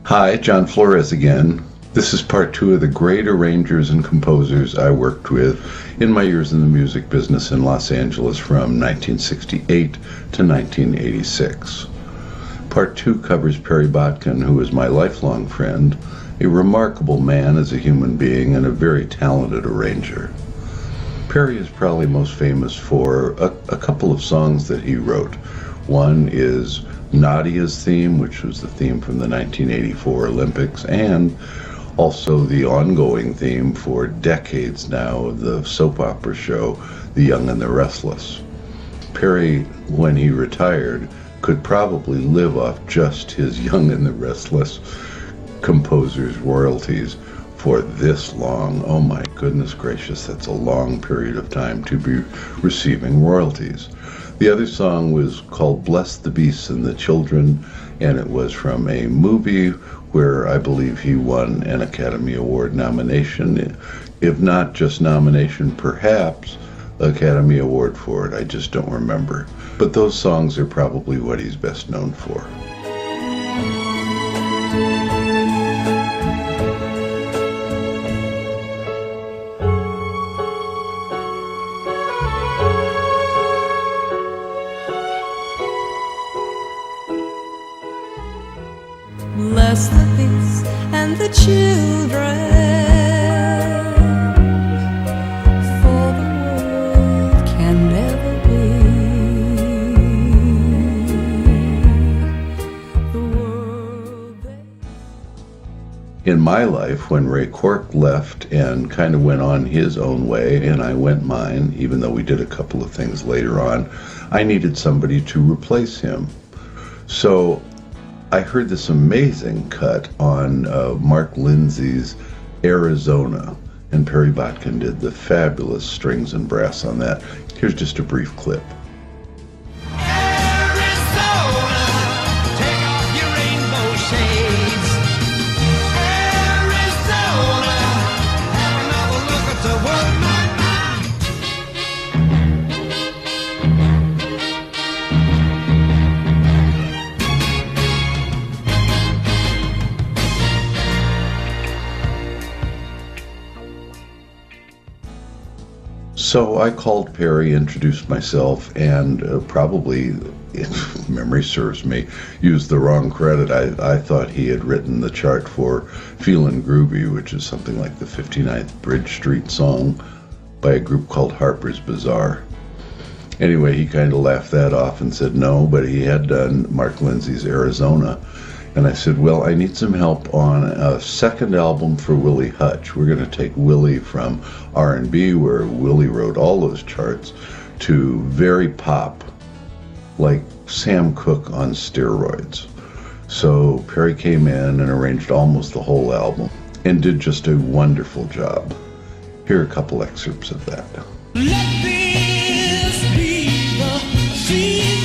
Hi, John Florez again. This is part two of the great arrangers and composers I worked with in my years in the music business in Los Angeles from 1968 to 1986. Part two covers Perry Botkin, who is my lifelong friend, a remarkable man as a human being and a very talented arranger. Perry is probably most famous for a couple of songs that he wrote. One is Nadia's theme, which was the theme from the 1984 Olympics, and also the ongoing theme for decades now of the soap opera show, The Young and the Restless. Perry, when he retired, could probably live off just his Young and the Restless composer's royalties for this long. Oh my goodness gracious, that's a long period of time to be receiving royalties. The other song was called Bless the Beasts and the Children, and it was from a movie where I believe he won an Academy Award nomination. If not just nomination, perhaps Academy Award for it. I just don't remember. But those songs are probably what he's best known for. Bless the beasts and the children, for the world can never be the world In my life, when Ray Cork left and kind of went on his own way, and I went mine, even though we did a couple of things later on, I needed somebody to replace him. So I heard this amazing cut on Mark Lindsay's Arizona, and Perry Botkin did the fabulous strings and brass on that. Here's just a brief clip. Arizona, take off your rainbow shades. Arizona, have another look at the world. So I called Perry, introduced myself, and probably, if memory serves me, used the wrong credit. I thought he had written the chart for Feelin' Groovy, which is something like the 59th Bridge Street song by a group called Harper's Bazaar. Anyway, he kind of laughed that off and said no, but he had done Mark Lindsay's Arizona. And I said, well, I need some help on a second album for Willie Hutch. We're going to take Willie from R&B, where Willie wrote all those charts, to very pop, like Sam Cooke on steroids. So Perry came in and arranged almost the whole album and did just a wonderful job. Here are a couple excerpts of that. Let this be the season.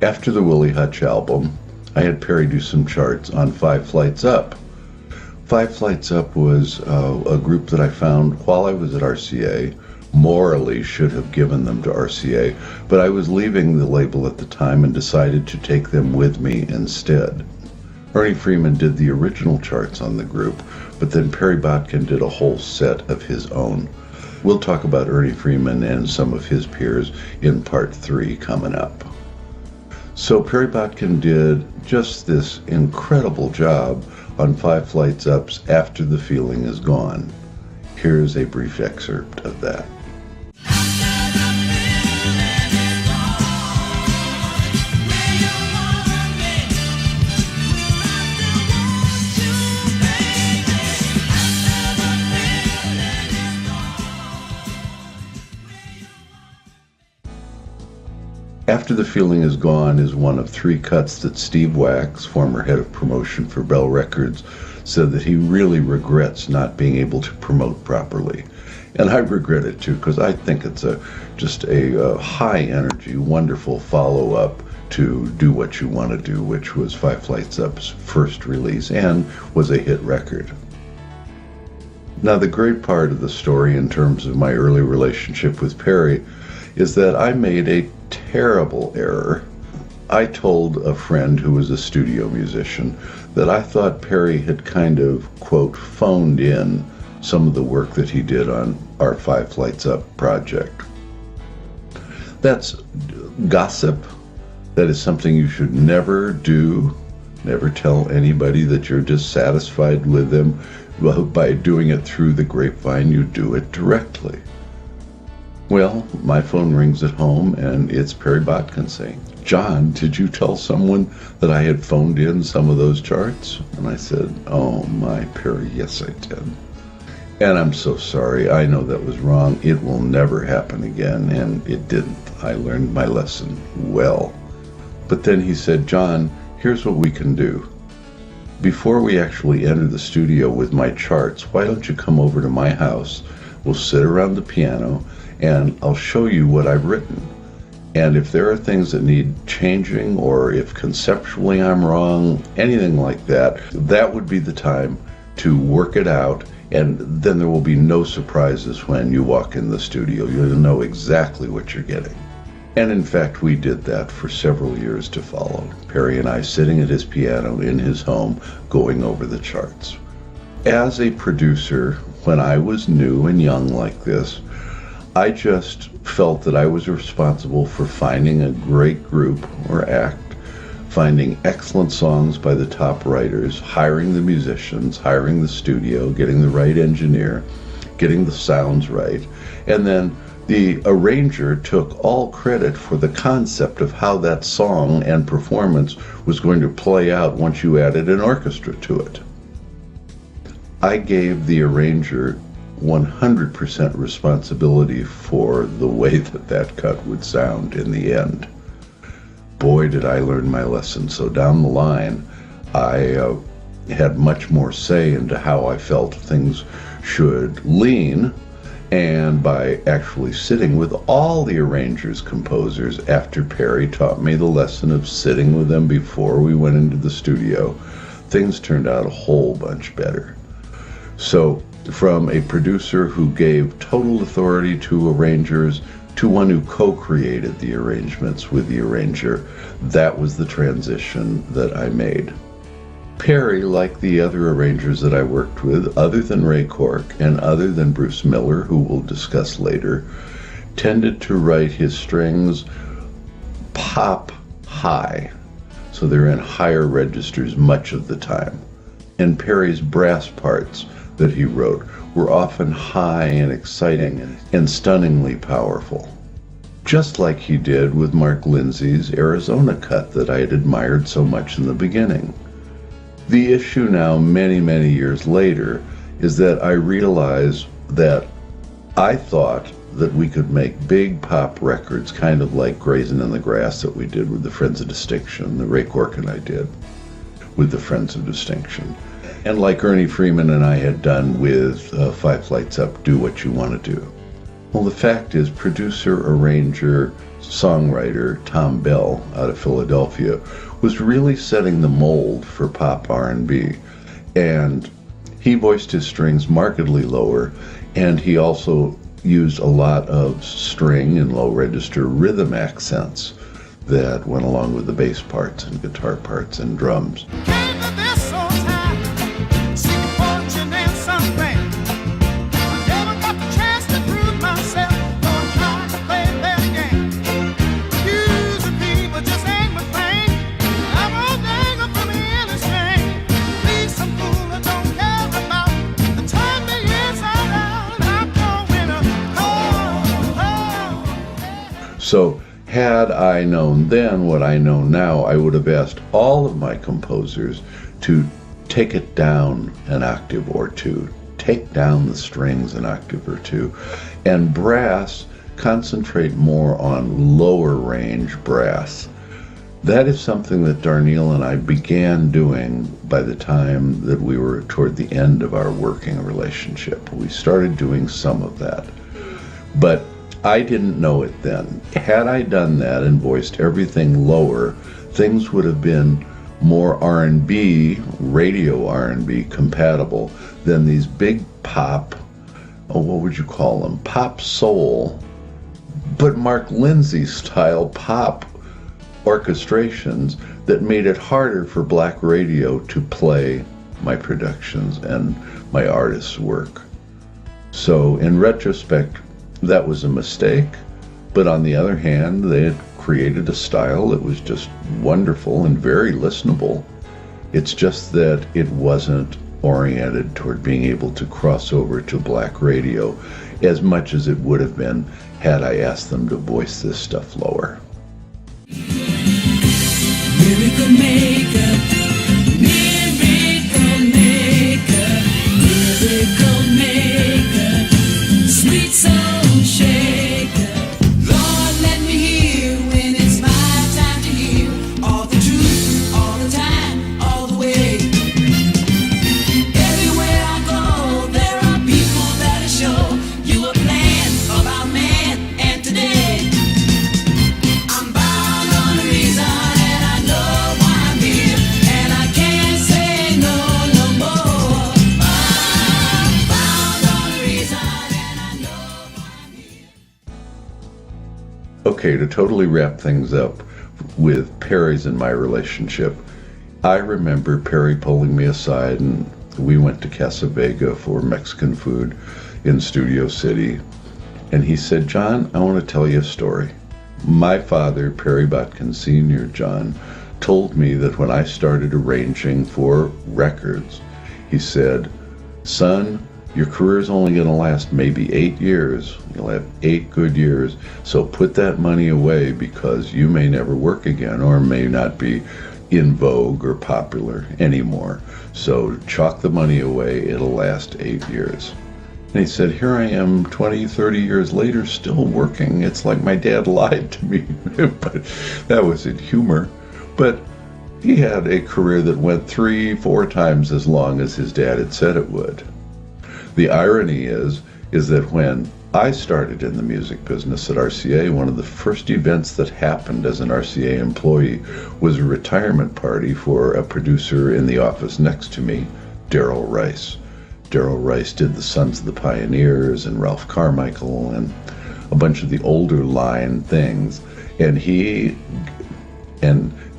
After the Willie Hutch album, I had Perry do some charts on Five Flights Up. Five Flights Up was a group that I found while I was at RCA. Morally should have given them to RCA, but I was leaving the label at the time and decided to take them with me instead. Ernie Freeman did the original charts on the group, but then Perry Botkin did a whole set of his own. We'll talk about Ernie Freeman and some of his peers in part 3 coming up. So Perry Botkin did just this incredible job on Five Flights Up's After the Feeling Is Gone. Here's a brief excerpt of that. After the Feeling Is Gone is one of 3 cuts that Steve Wax, former head of promotion for Bell Records, said that he really regrets not being able to promote properly. And I regret it too, because I think it's just a high energy, wonderful follow-up to Do What You Want to Do, which was Five Flights Up's first release and was a hit record. Now, the great part of the story in terms of my early relationship with Perry is that I made a terrible error. I told a friend who was a studio musician that I thought Perry had kind of, quote, phoned in some of the work that he did on our Five Flights Up project. That's gossip. That is something you should never do. Never tell anybody that you're dissatisfied with them. Well, by doing it through the grapevine, you do it directly. Well, my phone rings at home, and it's Perry Botkin saying, "John, did you tell someone that I had phoned in some of those charts?" And I said, "Oh my, Perry, yes I did. And I'm so sorry. I know that was wrong. It will never happen again." And it didn't. I learned my lesson well. But then he said, "John, here's what we can do. Before we actually enter the studio with my charts, why don't you come over to my house? We'll sit around the piano, and I'll show you what I've written. And if there are things that need changing, or if conceptually I'm wrong, anything like that, that would be the time to work it out, and then there will be no surprises when you walk in the studio. You'll know exactly what you're getting." And in fact, we did that for several years to follow. Perry and I sitting at his piano in his home, going over the charts. As a producer, when I was new and young like this, I just felt that I was responsible for finding a great group or act, finding excellent songs by the top writers, hiring the musicians, hiring the studio, getting the right engineer, getting the sounds right, and then the arranger took all credit for the concept of how that song and performance was going to play out once you added an orchestra to it. I gave the arranger 100% responsibility for the way that that cut would sound in the end. Boy, did I learn my lesson. So down the line, I had much more say into how I felt things should lean. And by actually sitting with all the arrangers, composers, after Perry taught me the lesson of sitting with them before we went into the studio, things turned out a whole bunch better. So from a producer who gave total authority to arrangers to one who co-created the arrangements with the arranger, that was the transition that I made. Perry, like the other arrangers that I worked with, other than Ray Cork and other than Bruce Miller, who we'll discuss later, tended to write his strings pop high. So they're in higher registers much of the time. And Perry's brass parts that he wrote were often high and exciting and stunningly powerful. Just like he did with Mark Lindsay's Arizona cut that I had admired so much in the beginning. The issue now, many, many years later, is that I realize that I thought that we could make big pop records, kind of like Grazing in the Grass that we did with the Friends of Distinction, that Ray Cork and I did with the Friends of Distinction. And like Ernie Freeman and I had done with Five Flights Up, Do What You Want to Do. Well, the fact is, producer, arranger, songwriter Tom Bell out of Philadelphia was really setting the mold for pop R&B, and he voiced his strings markedly lower, and he also used a lot of string and low register rhythm accents that went along with the bass parts and guitar parts and drums. So had I known then what I know now, I would have asked all of my composers to take it down an octave or two, take down the strings an octave or two. And brass concentrate more on lower range brass. That is something that Darnell and I began doing by the time that we were toward the end of our working relationship. We started doing some of that. But I didn't know it then. Had I done that and voiced everything lower, things would have been more R&B, radio R&B compatible than these big pop, what would you call them? Pop soul, but Mark Lindsay style pop orchestrations that made it harder for black radio to play my productions and my artists' work. So in retrospect, that was a mistake, but on the other hand, they had created a style that was just wonderful and very listenable. It's just that it wasn't oriented toward being able to cross over to black radio as much as it would have been had I asked them to voice this stuff lower. Miracle maker, miracle maker, miracle maker, sweet soul shaker. Lord, let me hear when it's my time to hear all the truth, all the time, all the way. Everywhere I go, there are people that'll show you a plan about man and today. I'm bound on a reason. Okay, to totally wrap things up with Perry's and my relationship, I remember Perry pulling me aside and we went to Casa Vega for Mexican food in Studio City. And he said, "John, I want to tell you a story. My father, Perry Botkin Sr., John, told me that when I started arranging for records, he said, 'Son, your career is only going to last maybe 8 years. You'll have 8 good years. So put that money away because you may never work again or may not be in vogue or popular anymore. So chalk the money away. It'll last 8 years.'" And he said, here I am 20, 30 years later still working. It's like my dad lied to me. But that was in humor. But he had a career that went 3-4 times as long as his dad had said it would. The irony is that when I started in the music business at RCA, one of the first events that happened as an RCA employee was a retirement party for a producer in the office next to me, Darrell Rice. Darrell Rice did the Sons of the Pioneers and Ralph Carmichael and a bunch of the older line things. And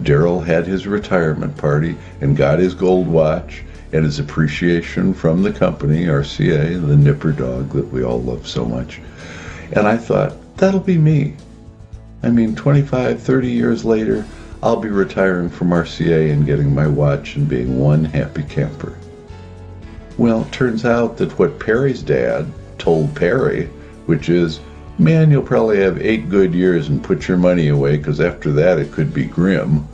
Darrell had his retirement party and got his gold watch and his appreciation from the company, RCA, the nipper dog that we all love so much. And I thought, that'll be me. I mean, 25, 30 years later, I'll be retiring from RCA and getting my watch and being one happy camper. Well, it turns out that what Perry's dad told Perry, which is, man, you'll probably have 8 good years and put your money away because after that it could be grim.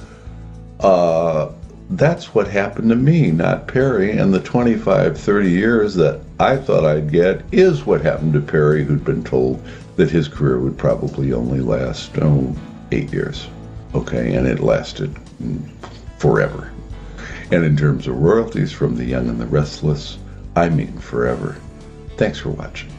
That's what happened to me, not Perry, and the 25, 30 years that I thought I'd get is what happened to Perry, who'd been told that his career would probably only last, 8 years. Okay, and it lasted forever. And in terms of royalties from The Young and the Restless, I mean forever. Thanks for watching.